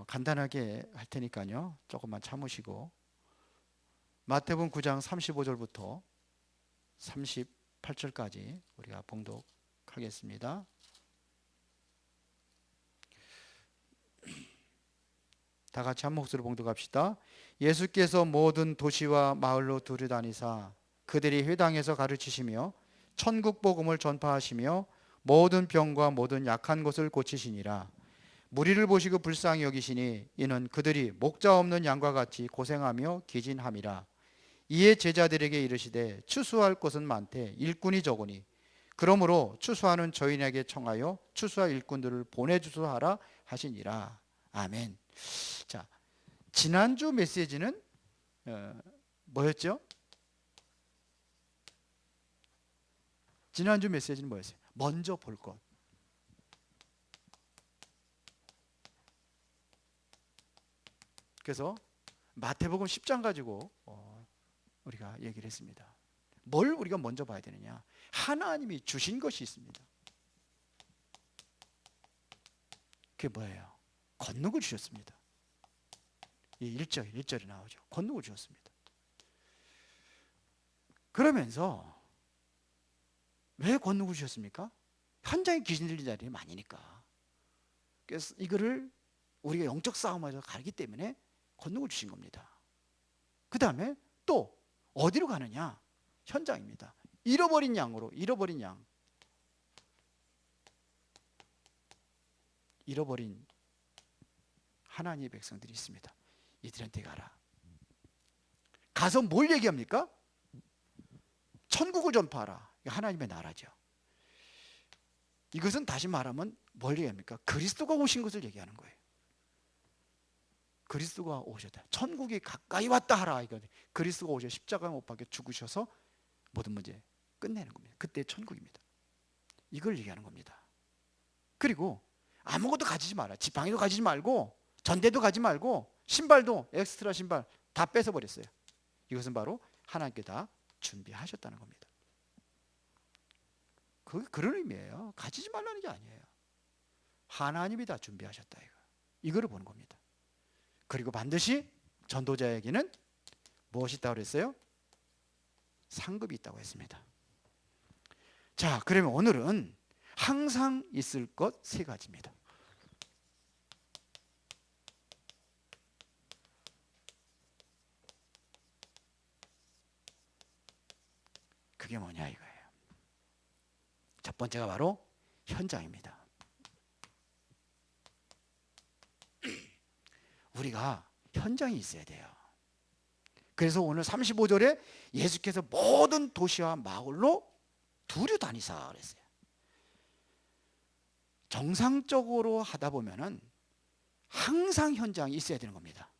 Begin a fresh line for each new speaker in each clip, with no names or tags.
간단하게 할 테니까요. 조금만 참으시고 마태복음 9장 35절부터 38절까지 우리가 봉독하겠습니다. 다 같이 한 목소리로 봉독합시다. 예수께서 모든 도시와 마을로 두루다니사 그들이 회당에서 가르치시며 천국 복음을 전파하시며 모든 병과 모든 약한 것을 고치시니라. 무리를 보시고 불쌍히 여기시니 이는 그들이 목자 없는 양과 같이 고생하며 기진함이라. 이에 제자들에게 이르시되 추수할 것은 많되 일꾼이 적으니 그러므로 추수하는 저희에게 청하여 추수할 일꾼들을 보내주소하라 하시니라. 아멘. 자, 지난주 메시지는 뭐였죠? 지난주 메시지는 뭐였어요? 먼저 볼 것. 그래서 마태복음 10장 가지고 우리가 얘기를 했습니다. 뭘 우리가 먼저 봐야 되느냐? 하나님이 주신 것이 있습니다. 그게 뭐예요? 권능을 주셨습니다. 이 1절에 나오죠. 권능을 주셨습니다. 그러면서 왜 권능을 주셨습니까? 현장에 귀신 들린 자들이 많으니까. 그래서 이거를 우리가 영적 싸움에서 가기 때문에 권능을 주신 겁니다. 그 다음에 또 어디로 가느냐? 현장입니다. 잃어버린 양으로, 잃어버린 하나님의 백성들이 있습니다. 이들한테 가라. 가서 뭘 얘기합니까? 천국을 전파하라. 하나님의 나라죠. 이것은 다시 말하면 뭘 얘기합니까? 그리스도가 오신 것을 얘기하는 거예요. 그리스도가 오셨다. 천국이 가까이 왔다 하라. 그리스도가 오셔 십자가에 못 박혀 죽으셔서 모든 문제 끝내는 겁니다. 그때 천국입니다. 이걸 얘기하는 겁니다. 그리고 아무것도 가지지 마라. 지팡이도 가지지 말고 전대도 가지 말고 신발도 엑스트라 신발 다 뺏어버렸어요. 이것은 바로 하나님께 다 준비하셨다는 겁니다. 그런 의미예요. 가지지 말라는 게 아니에요. 하나님이 다 준비하셨다. 이거를 보는 겁니다. 그리고 반드시 전도자에게는 무엇이 있다고 그랬어요? 상급이 있다고 했습니다. 자, 그러면 오늘은 항상 있을 것 세 가지입니다. 그게 뭐냐 이거예요. 첫 번째가 바로 현장입니다. 우리가 현장이 있어야 돼요. 그래서 오늘 35절에 예수께서 모든 도시와 마을로 두루다니사 그랬어요. 정상적으로 하다 보면은 항상 현장이 있어야 되는 겁니다.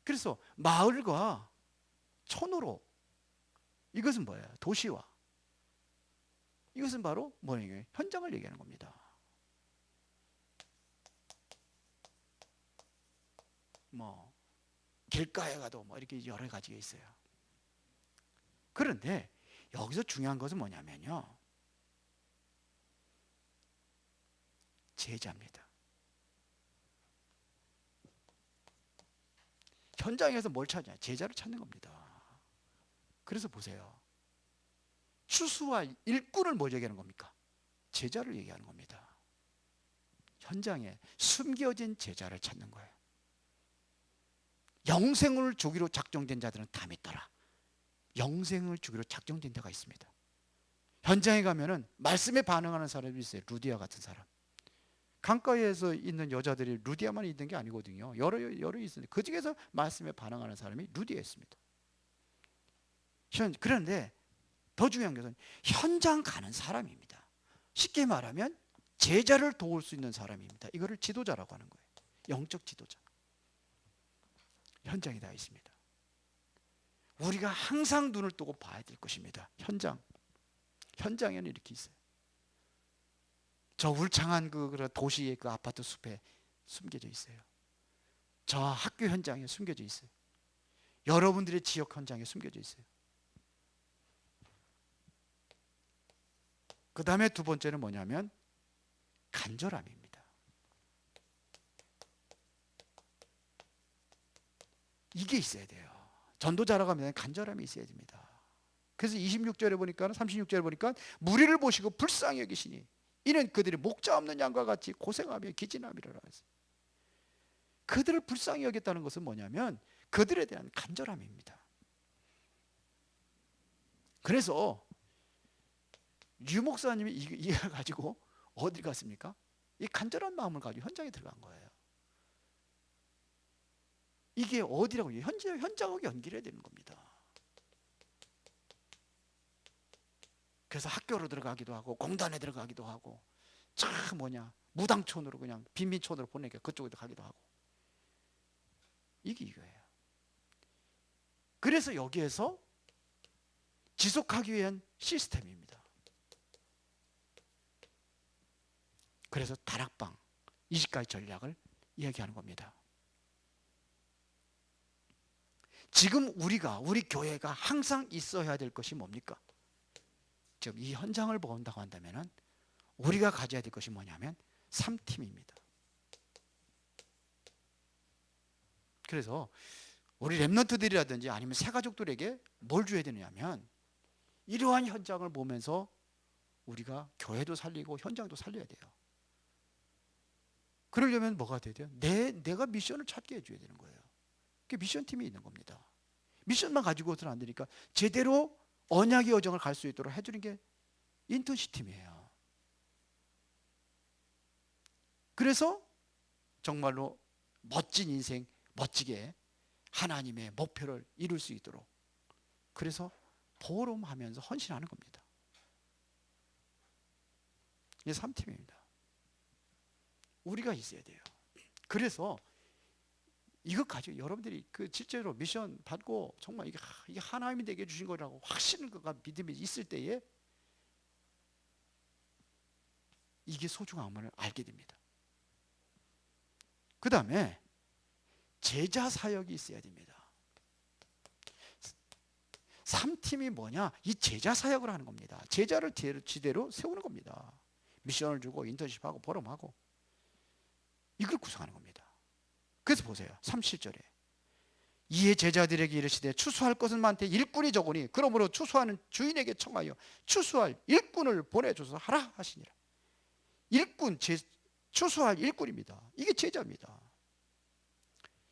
그래서 마을과 촌으로, 이것은 뭐예요? 도시와, 이것은 바로 뭐예요? 현장을 얘기하는 겁니다. 뭐 길가에 가도 뭐 이렇게 여러 가지가 있어요. 그런데 여기서 중요한 것은 뭐냐면요, 제자입니다. 현장에서 뭘 찾냐? 제자를 찾는 겁니다. 그래서 보세요. 추수와 일꾼을 뭘 얘기하는 겁니까? 제자를 얘기하는 겁니다. 현장에 숨겨진 제자를 찾는 거예요. 영생을 주기로 작정된 자들은 다 믿더라. 영생을 주기로 작정된 자가 있습니다. 현장에 가면은 말씀에 반응하는 사람이 있어요. 루디아 같은 사람. 강가에서 있는 여자들이 루디아만 있는 게 아니거든요. 여러 있는데 그 중에서 말씀에 반응하는 사람이 루디아였습니다. 그런데 더 중요한 것은 현장 가는 사람입니다. 쉽게 말하면 제자를 도울 수 있는 사람입니다. 이거를 지도자라고 하는 거예요. 영적 지도자. 현장에 다 있습니다. 우리가 항상 눈을 뜨고 봐야 될 것입니다. 현장에는 이렇게 있어요. 저 울창한 그 도시의 그 아파트 숲에 숨겨져 있어요. 저 학교 현장에 숨겨져 있어요. 여러분들의 지역 현장에 숨겨져 있어요. 그 다음에 두 번째는 뭐냐면 간절함입니다. 이게 있어야 돼요. 전도자라고 하면 간절함이 있어야 됩니다. 그래서 26절에 보니까 36절에 보니까 무리를 보시고 불쌍히 여기시니 이는 그들이 목자 없는 양과 같이 고생하며 기진함이라고 했어요. 그들을 불쌍히 여겼다는 것은 뭐냐면 그들에 대한 간절함입니다. 그래서 유 목사님이 이걸 가지고 어디 갔습니까? 이 간절한 마음을 가지고 현장에 들어간 거예요. 이게 어디라고 현장하고 연결해야 되는 겁니다. 그래서 학교로 들어가기도 하고 공단에 들어가기도 하고 무당촌으로 그냥 빈민촌으로 보내니까 그쪽으로 가기도 하고 이게 이거예요. 그래서 여기에서 지속하기 위한 시스템입니다. 그래서 다락방 20가지 전략을 이야기하는 겁니다. 지금 우리 교회가 항상 있어야 될 것이 뭡니까? 지금 이 현장을 본다고 한다면 우리가 가져야 될 것이 뭐냐면 3팀입니다. 그래서 우리 렘넌트들이라든지 아니면 새가족들에게 뭘 줘야 되느냐면 이러한 현장을 보면서 우리가 교회도 살리고 현장도 살려야 돼요. 그러려면 뭐가 돼야 돼요? 내가 미션을 찾게 해줘야 되는 거예요. 그게 미션팀이 있는 겁니다. 미션만 가지고서는 안 되니까 제대로 언약의 여정을 갈 수 있도록 해주는 게 인턴십 팀이에요. 그래서 정말로 멋진 인생, 멋지게 하나님의 목표를 이룰 수 있도록 그래서 보름하면서 헌신하는 겁니다. 이게 3팀입니다. 우리가 있어야 돼요. 그래서 이것 가지고 여러분들이 실제로 미션 받고 정말 이게 하나님이 내게 주신 거라고 확신과 믿음이 있을 때에 이게 소중함을 알게 됩니다. 그 다음에 제자 사역이 있어야 됩니다. 3팀이 뭐냐? 이 제자 사역을 하는 겁니다. 제자를 지대로 세우는 겁니다. 미션을 주고 인턴십하고 보름하고 이걸 구성하는 겁니다. 그래서 보세요. 37절에 이에 제자들에게 이르시되 추수할 것은 많되 일꾼이 적으니 그러므로 추수하는 주인에게 청하여 추수할 일꾼을 보내줘서 하라 하시니라. 추수할 일꾼입니다. 이게 제자입니다.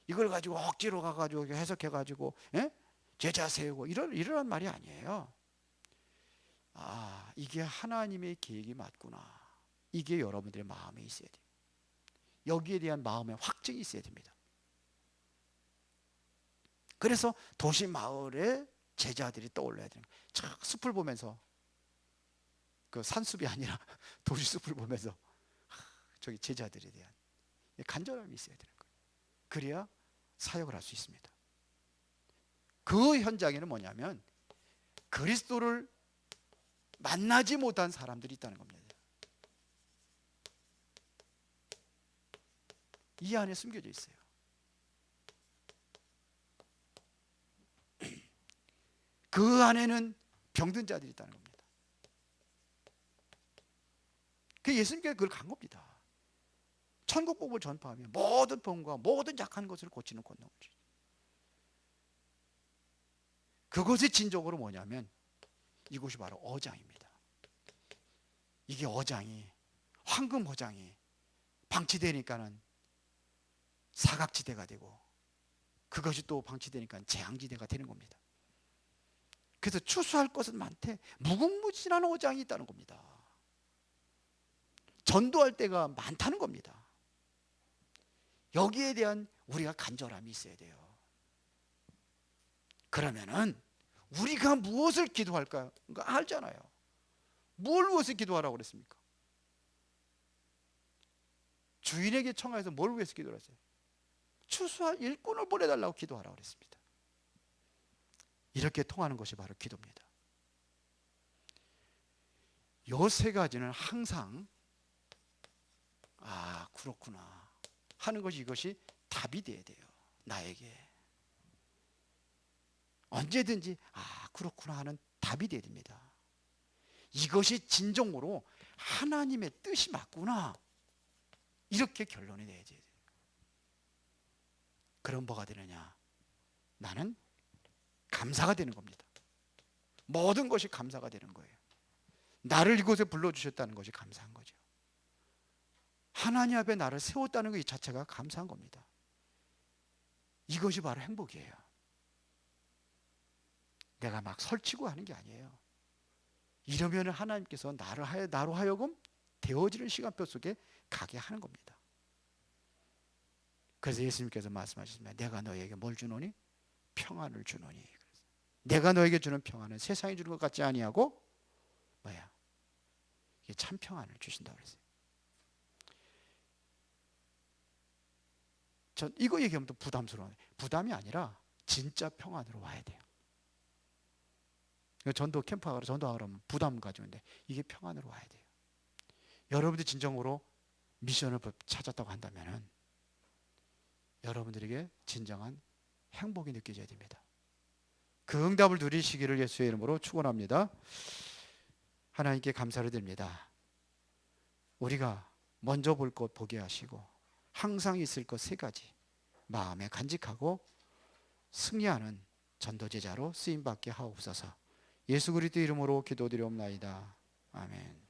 이걸 가지고 억지로 가가지고 해석해가지고 제자 세우고 이러란 말이 아니에요. 이게 하나님의 계획이 맞구나. 이게 여러분들의 마음에 있어야 돼요. 여기에 대한 마음의 확증이 있어야 됩니다. 그래서 도시 마을에 제자들이 떠올라야 되는 거예요. 숲을 보면서 그 산숲이 아니라 도시 숲을 보면서 저기 제자들에 대한 간절함이 있어야 되는 거예요. 그래야 사역을 할 수 있습니다. 그 현장에는 뭐냐면 그리스도를 만나지 못한 사람들이 있다는 겁니다. 이 안에 숨겨져 있어요. 그 안에는 병든 자들이 있다는 겁니다. 그 예수님께서 그걸 간 겁니다. 천국복음을 전파하며 모든 병과 모든 약한 것을 고치는 권능을 주시죠. 그것의 진정으로 뭐냐면 이곳이 바로 어장입니다. 이게 어장이 황금 어장이 방치되니까는 사각지대가 되고 그것이 또 방치되니까 재앙지대가 되는 겁니다. 그래서 추수할 것은 많되 무궁무진한 어장이 있다는 겁니다. 전도할 때가 많다는 겁니다. 여기에 대한 우리가 간절함이 있어야 돼요. 그러면은 우리가 무엇을 기도할까요? 그러니까 알잖아요. 무엇을 기도하라고 그랬습니까? 주인에게 청하여서 뭘 위해서 기도를 했어요? 추수할 일꾼을 보내달라고 기도하라고 그랬습니다. 이렇게 통하는 것이 바로 기도입니다. 요 세 가지는 항상 그렇구나 하는 것이 이것이 답이 돼야 돼요. 나에게 언제든지 그렇구나 하는 답이 돼야 됩니다. 이것이 진정으로 하나님의 뜻이 맞구나 이렇게 결론이 내야 돼요. 그럼 뭐가 되느냐? 나는 감사가 되는 겁니다. 모든 것이 감사가 되는 거예요. 나를 이곳에 불러주셨다는 것이 감사한 거죠. 하나님 앞에 나를 세웠다는 것 자체가 감사한 겁니다. 이것이 바로 행복이에요. 내가 막 설치고 하는 게 아니에요. 이러면 하나님께서 나로 하여금 되어지는 시간표 속에 가게 하는 겁니다. 그래서 예수님께서 말씀하셨습니다. 내가 너에게 뭘 주노니? 평안을 주노니. 내가 너에게 주는 평안은 세상이 주는 것 같지 아니하고 뭐야? 이게 참 평안을 주신다고 그랬어요. 전 이거 얘기하면 또 부담스러워요. 부담이 아니라 진짜 평안으로 와야 돼요. 전도 캠프하러 전도하러 가면 부담 가지고인데 이게 평안으로 와야 돼요. 여러분들이 진정으로 미션을 찾았다고 한다면은 여러분들에게 진정한 행복이 느껴져야 됩니다. 그 응답을 누리시기를 예수의 이름으로 축원합니다. 하나님께 감사를 드립니다. 우리가 먼저 볼 것 보게 하시고 항상 있을 것 세 가지 마음에 간직하고 승리하는 전도제자로 쓰임받게 하옵소서. 예수 그리스도 이름으로 기도드리옵나이다. 아멘.